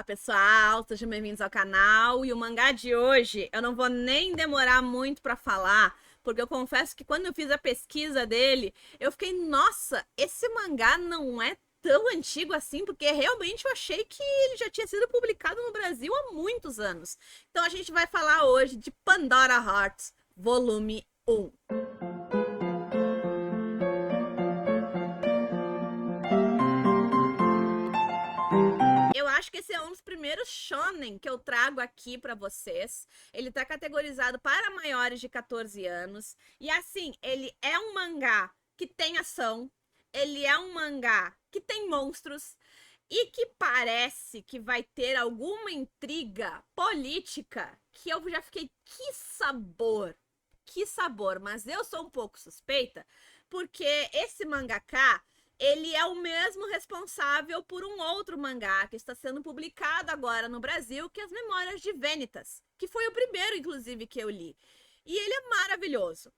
pessoal, sejam bem-vindos ao canal. E o mangá de hoje, eu não vou nem demorar muito pra falar, porque eu confesso que quando eu fiz a pesquisa dele, eu fiquei, nossa, esse mangá não é tão antigo assim, porque realmente eu achei que ele já tinha sido publicado no Brasil há muitos anos. Então a gente vai falar hoje de Pandora Hearts, volume 1. Eu acho que esse é um dos primeiros shonen que eu trago aqui pra vocês. Ele tá categorizado para maiores de 14 anos. E assim, ele é um mangá que tem ação. Ele é um mangá que tem monstros. E que parece que vai ter alguma intriga política que eu já fiquei, que sabor! Que sabor! Mas eu sou um pouco suspeita, porque esse mangaka ele é o mesmo responsável por um outro mangá que está sendo publicado agora no Brasil, que é As Memórias de Vanitas, que foi o primeiro, inclusive, que eu li. E ele é maravilhoso.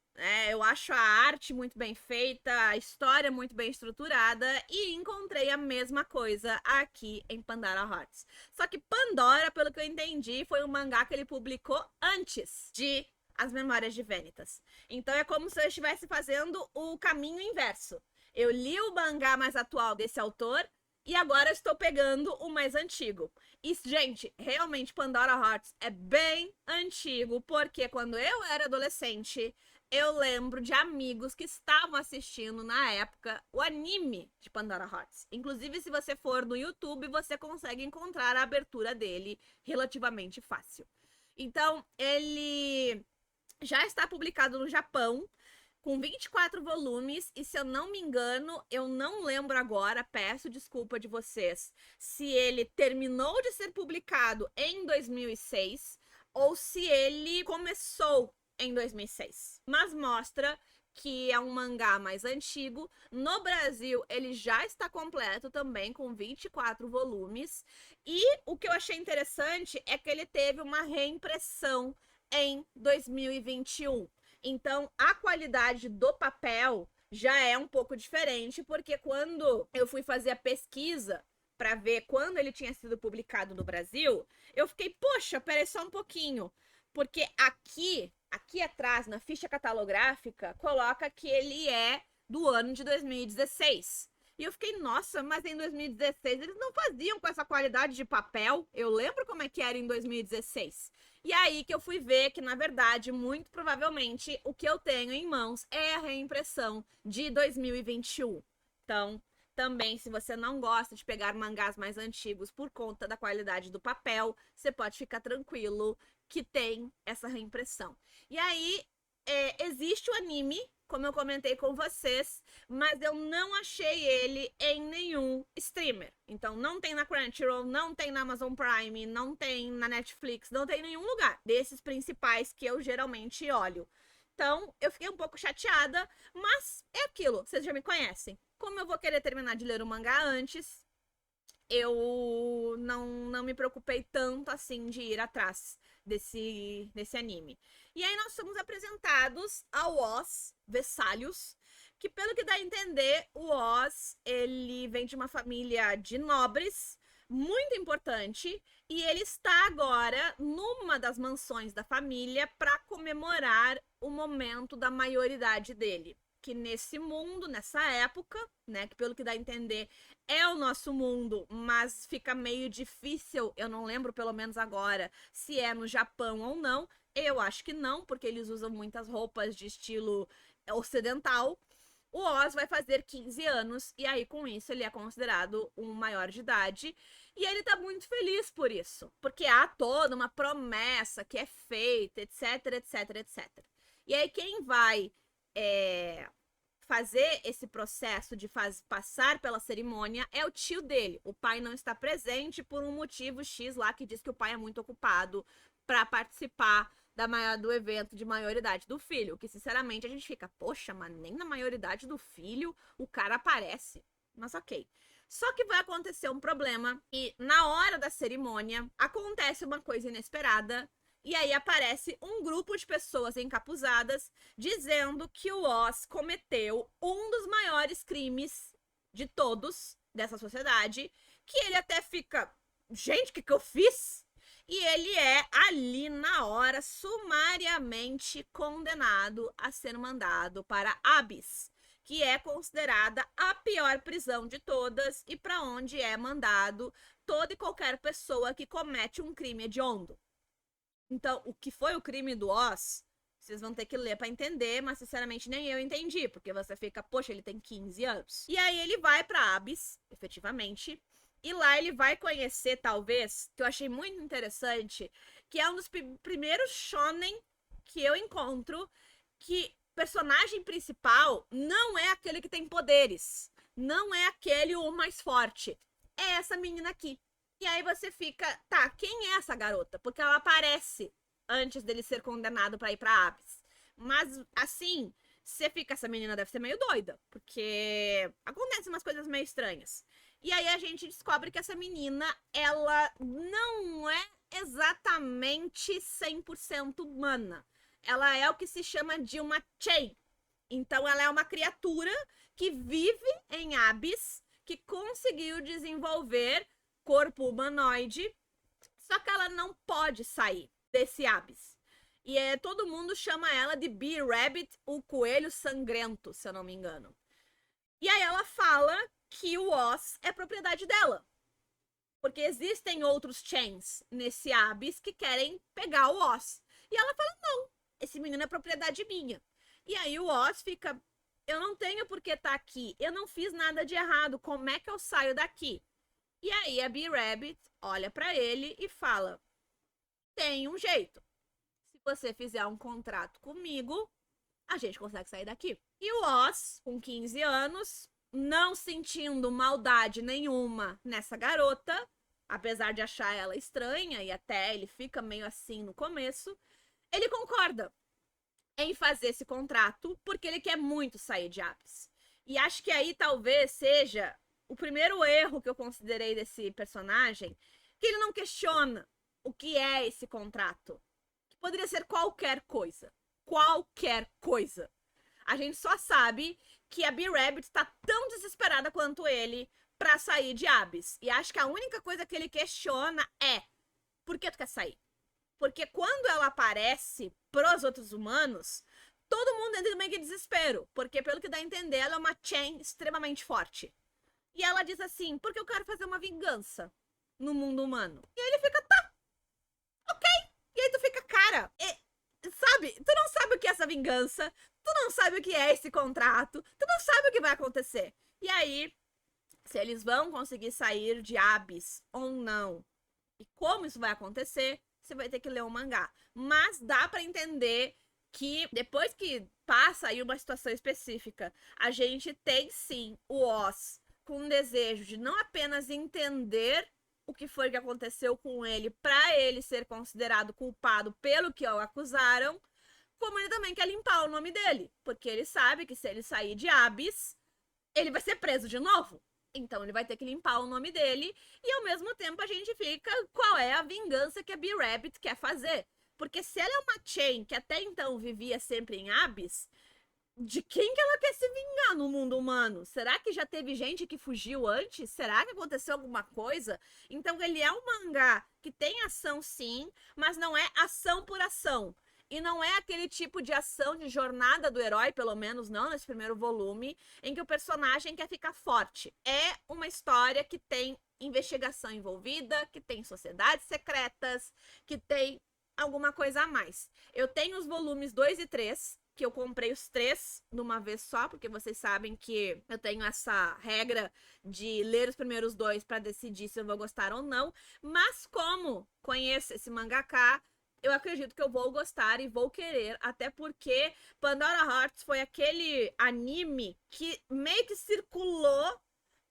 Eu acho a arte muito bem feita, a história muito bem estruturada e encontrei a mesma coisa aqui em Pandora Hearts. Só que Pandora, pelo que eu entendi, foi um mangá que ele publicou antes de As Memórias de Vanitas. Então é como se eu estivesse fazendo o caminho inverso. Eu li o mangá mais atual desse autor e agora estou pegando o mais antigo. E, gente, realmente Pandora Hearts é bem antigo, porque quando eu era adolescente, eu lembro de amigos que estavam assistindo na época o anime de Pandora Hearts. Inclusive, se você for no YouTube, você consegue encontrar a abertura dele relativamente fácil. Então, ele já está publicado no Japão, com 24 volumes, e se eu não me engano, eu não lembro agora, peço desculpa de vocês, se ele terminou de ser publicado em 2006 ou se ele começou em 2006. Mas mostra que é um mangá mais antigo. No Brasil, ele já está completo também, com 24 volumes. E o que eu achei interessante é que ele teve uma reimpressão em 2021. Então, a qualidade do papel já é um pouco diferente, porque quando eu fui fazer a pesquisa para ver quando ele tinha sido publicado no Brasil, eu fiquei, poxa, peraí só um pouquinho, porque aqui atrás, na ficha catalográfica, coloca que ele é do ano de 2016. E eu fiquei, nossa, mas em 2016 eles não faziam com essa qualidade de papel. Eu lembro como é que era em 2016. E aí que eu fui ver que, na verdade, muito provavelmente, o que eu tenho em mãos é a reimpressão de 2021. Então, também, se você não gosta de pegar mangás mais antigos por conta da qualidade do papel, você pode ficar tranquilo que tem essa reimpressão. E aí, existe o anime, como eu comentei com vocês, mas eu não achei ele em nenhum streamer. Então não tem na Crunchyroll, não tem na Amazon Prime, não tem na Netflix, não tem em nenhum lugar desses principais que eu geralmente olho. Então eu fiquei um pouco chateada, mas é aquilo, vocês já me conhecem. Como eu vou querer terminar de ler o mangá antes, eu não me preocupei tanto assim de ir atrás desse anime. E aí nós somos apresentados ao Oz Vesalius, que pelo que dá a entender, o Oz, ele vem de uma família de nobres, muito importante, e ele está agora numa das mansões da família para comemorar o momento da maioridade dele. Que nesse mundo, nessa época, né, que pelo que dá a entender é o nosso mundo, mas fica meio difícil, eu não lembro pelo menos agora, se é no Japão ou não. Eu acho que não, porque eles usam muitas roupas de estilo ocidental. O Oz vai fazer 15 anos e aí com isso ele é considerado um maior de idade. E ele tá muito feliz por isso, porque há toda uma promessa que é feita, etc, etc, etc. E aí quem vai fazer esse processo de passar pela cerimônia é o tio dele. O pai não está presente por um motivo X lá, que diz que o pai é muito ocupado para participar do evento de maioridade do filho. Que, sinceramente, a gente fica, poxa, mas nem na maioridade do filho o cara aparece. Mas ok. Só que vai acontecer um problema e na hora da cerimônia acontece uma coisa inesperada. E aí aparece um grupo de pessoas encapuzadas dizendo que o Oz cometeu um dos maiores crimes de todos dessa sociedade, que ele até fica, gente, o que eu fiz? E ele é, ali na hora, sumariamente condenado a ser mandado para Abyss, que é considerada a pior prisão de todas e para onde é mandado toda e qualquer pessoa que comete um crime hediondo. Então, o que foi o crime do Oz, vocês vão ter que ler para entender, mas sinceramente nem eu entendi, porque você fica, poxa, ele tem 15 anos. E aí ele vai para Abyss, efetivamente, e lá ele vai conhecer, talvez, que eu achei muito interessante, que é um dos primeiros shonen que eu encontro que personagem principal não é aquele que tem poderes, não é aquele o mais forte, é essa menina aqui. E aí você fica, tá, quem é essa garota? Porque ela aparece antes dele ser condenado para ir pra Abyss. Mas, assim, você fica, essa menina deve ser meio doida, porque acontecem umas coisas meio estranhas. E aí a gente descobre que essa menina, ela não é exatamente 100% humana. Ela é o que se chama de uma Chain. Então ela é uma criatura que vive em Abyss, que conseguiu desenvolver corpo humanoide, só que ela não pode sair desse Abyss. E todo mundo chama ela de B-Rabbit, o coelho sangrento, se eu não me engano. E aí ela fala que o Oz é propriedade dela. Porque existem outros Chains nesse Abyss que querem pegar o Oz. E ela fala, não, esse menino é propriedade minha. E aí o Oz fica, eu não tenho por que estar aqui, eu não fiz nada de errado, como é que eu saio daqui? E aí a B-Rabbit olha pra ele e fala, tem um jeito. Se você fizer um contrato comigo, a gente consegue sair daqui. E o Oz, com 15 anos, não sentindo maldade nenhuma nessa garota, apesar de achar ela estranha e até ele fica meio assim no começo, ele concorda em fazer esse contrato porque ele quer muito sair de Abyss. E acho que aí talvez seja o primeiro erro que eu considerei desse personagem, que ele não questiona o que é esse contrato. Que poderia ser qualquer coisa. Qualquer coisa. A gente só sabe que a B-Rabbit tá tão desesperada quanto ele pra sair de Abyss. E acho que a única coisa que ele questiona é: por que tu quer sair? Porque quando ela aparece pros outros humanos, todo mundo entra meio que em desespero. Porque, pelo que dá a entender, ela é uma Chain extremamente forte. E ela diz assim, porque eu quero fazer uma vingança no mundo humano. E aí ele fica, tá, ok. E aí tu fica, cara, sabe? Tu não sabe o que é essa vingança, tu não sabe o que é esse contrato, tu não sabe o que vai acontecer. E aí, se eles vão conseguir sair de Abyss ou não, e como isso vai acontecer, você vai ter que ler o mangá. Mas dá para entender que depois que passa aí uma situação específica, a gente tem sim o Oz com um desejo de não apenas entender o que foi que aconteceu com ele para ele ser considerado culpado pelo que o acusaram, como ele também quer limpar o nome dele, porque ele sabe que se ele sair de Abyss, ele vai ser preso de novo. Então ele vai ter que limpar o nome dele e ao mesmo tempo a gente fica, qual é a vingança que a B-Rabbit quer fazer? Porque se ela é uma Chain que até então vivia sempre em Abyss, de quem que ela quer se vingar no mundo humano? Será que já teve gente que fugiu antes? Será que aconteceu alguma coisa? Então ele é um mangá que tem ação sim, mas não é ação por ação. E não é aquele tipo de ação de jornada do herói, pelo menos não nesse primeiro volume, em que o personagem quer ficar forte. É uma história que tem investigação envolvida, que tem sociedades secretas, que tem alguma coisa a mais. Eu tenho os volumes 2 e 3, que eu comprei os 3 de uma vez só, porque vocês sabem que eu tenho essa regra de ler os primeiros 2 para decidir se eu vou gostar ou não. Mas como conheço esse mangaka, eu acredito que eu vou gostar e vou querer, até porque Pandora Hearts foi aquele anime que meio que circulou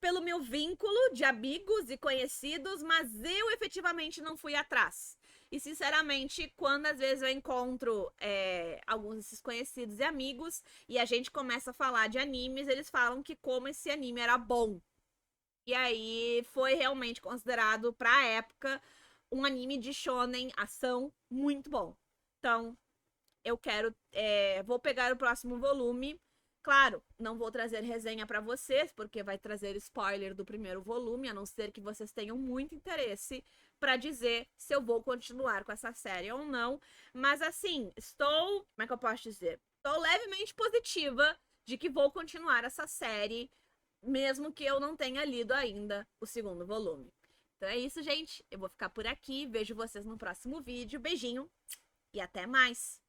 pelo meu vínculo de amigos e conhecidos, mas eu efetivamente não fui atrás. E, sinceramente, quando às vezes eu encontro alguns desses conhecidos e amigos e a gente começa a falar de animes, eles falam que como esse anime era bom. E aí foi realmente considerado, pra época, um anime de shonen, ação, muito bom. Então, eu quero... vou pegar o próximo volume. Claro, não vou trazer resenha pra vocês, porque vai trazer spoiler do primeiro volume, a não ser que vocês tenham muito interesse pra dizer se eu vou continuar com essa série ou não. Mas assim, estou, como é que eu posso dizer? Estou levemente positiva de que vou continuar essa série, mesmo que eu não tenha lido ainda o segundo volume. Então é isso, gente. Eu vou ficar por aqui. Vejo vocês no próximo vídeo. Beijinho e até mais!